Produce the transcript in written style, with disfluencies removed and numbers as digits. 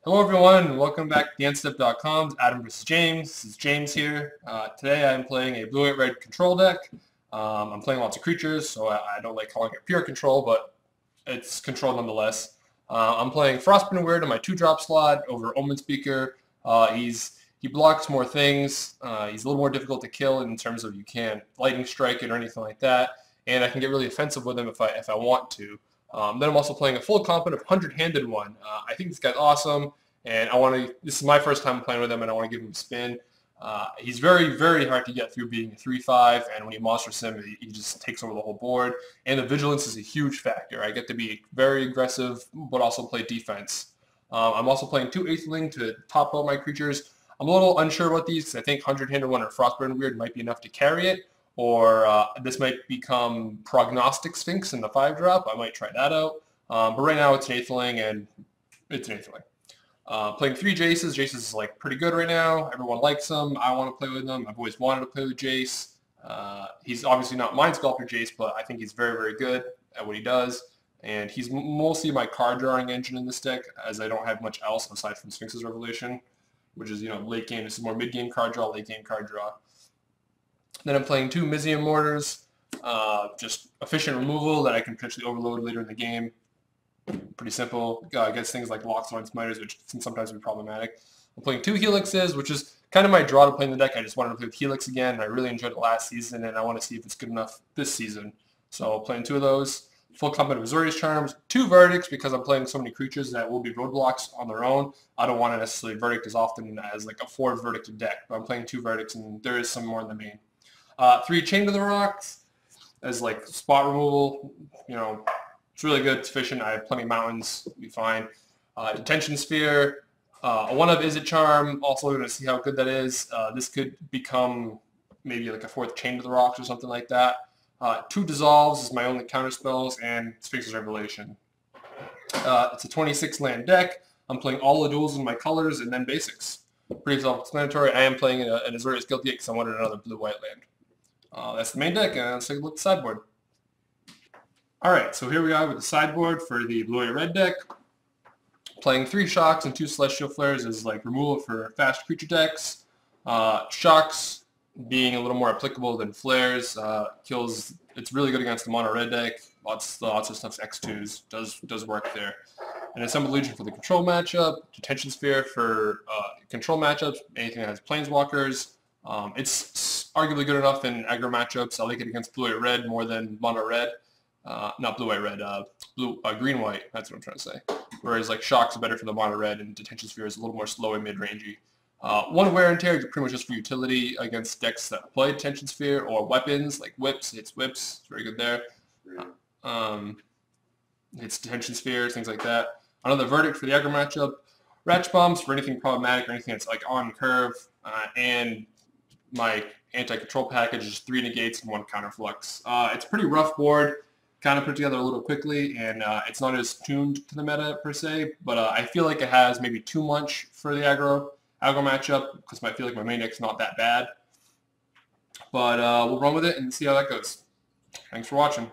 Hello everyone, welcome back to TheEndStep.com's Adam vs. James. This is James here. Today I'm playing a blue-white-red control deck. I'm playing lots of creatures, so I don't like calling it pure control, but it's control nonetheless. I'm playing Frostbitten Weird in my 2-drop slot over Omen Speaker. He blocks more things. He's a little more difficult to kill in terms of you can't lightning strike it or anything like that, and I can get really offensive with him if I want to. Then I'm also playing a full competent 100-handed one. I think this guy's awesome, and this is my first time playing with him, and I want to give him a spin. He's very, very hard to get through being a 3/5, and when you monster sim, he just takes over the whole board. And the vigilance is a huge factor. I get to be very aggressive, but also play defense. I'm also playing 2 Aetherling to top out my creatures. I'm a little unsure about these because I think 100-handed one or Frostburn Weird might be enough to carry it. Or this might become Prognostic Sphinx in the 5-drop. I might try that out. But right now it's an Aetherling, and it's an Aetherling. Playing 3 Jaces. Jace is like pretty good right now. Everyone likes him. I want to play with him. I've always wanted to play with Jace. He's obviously not Mind Sculptor Jace, but I think he's very, very good at what he does. And he's mostly my card drawing engine in this deck, as I don't have much else aside from Sphinx's Revelation, which is, late game. This is more mid game card draw, late game card draw. Then I'm playing 2 Mizium Mortars, just efficient removal that I can potentially overload later in the game. Pretty simple. Gets things like Locks on Smiters, which can sometimes be problematic. I'm playing 2 Helixes, which is kind of my draw to play in the deck. I just wanted to play with Helix again, and I really enjoyed it last season, and I want to see if it's good enough this season. So I'm playing 2 of those. Full complement of Azorius Charms, 2 Verdicts because I'm playing so many creatures that will be roadblocks on their own. I don't want to necessarily Verdict as often as like a 4 Verdicted deck, but I'm playing 2 Verdicts, and there is some more in the main. 3 Chain to the Rocks as like spot removal. It's really good. It's efficient. I have plenty of mountains. It'll be fine. Detention Sphere. A 1 of Izzet Charm. Also going to see how good that is. This could become maybe like a 4th Chain to the Rocks or something like that. 2 Dissolves is my only counter spells, and Sphinx's Revelation. It's a 26 land deck. I'm playing all the duels in my colors and then basics. Pretty self-explanatory. I am playing an Azorius Guilty because I wanted another blue-white land. That's the main deck, and let's take a look at the sideboard. Alright, so here we are with the sideboard for the blue-red deck. Playing 3 Shocks and 2 Celestial Flares is like removal for fast creature decks. Shocks being a little more applicable than Flares. It's really good against the mono-red deck. Lots of stuff's X2s. Does work there. And Assembled Legion for the control matchup. Detention Sphere for control matchups. Anything that has Planeswalkers. It's arguably good enough in aggro matchups. I like it against blue-white-red more than mono-red. Not blue-white-red, green-white. That's what I'm trying to say. Whereas like Shock's better for the mono-red, and Detention Sphere is a little more slow and mid-rangey. 1 Wear and Tear is pretty much just for utility against decks that play Detention Sphere, or weapons like Whips. It's Whips. It's very good there. It's Detention Spheres, things like that. Another Verdict for the aggro matchup. Ratch Bombs for anything problematic or anything that's like on curve, and my anti-control package is 3 negates and 1 counterflux. It's a pretty rough board, kind of put together a little quickly, and it's not as tuned to the meta per se, but I feel like it has maybe too much for the aggro matchup because I feel like my main deck's not that bad. But we'll run with it and see how that goes. Thanks for watching.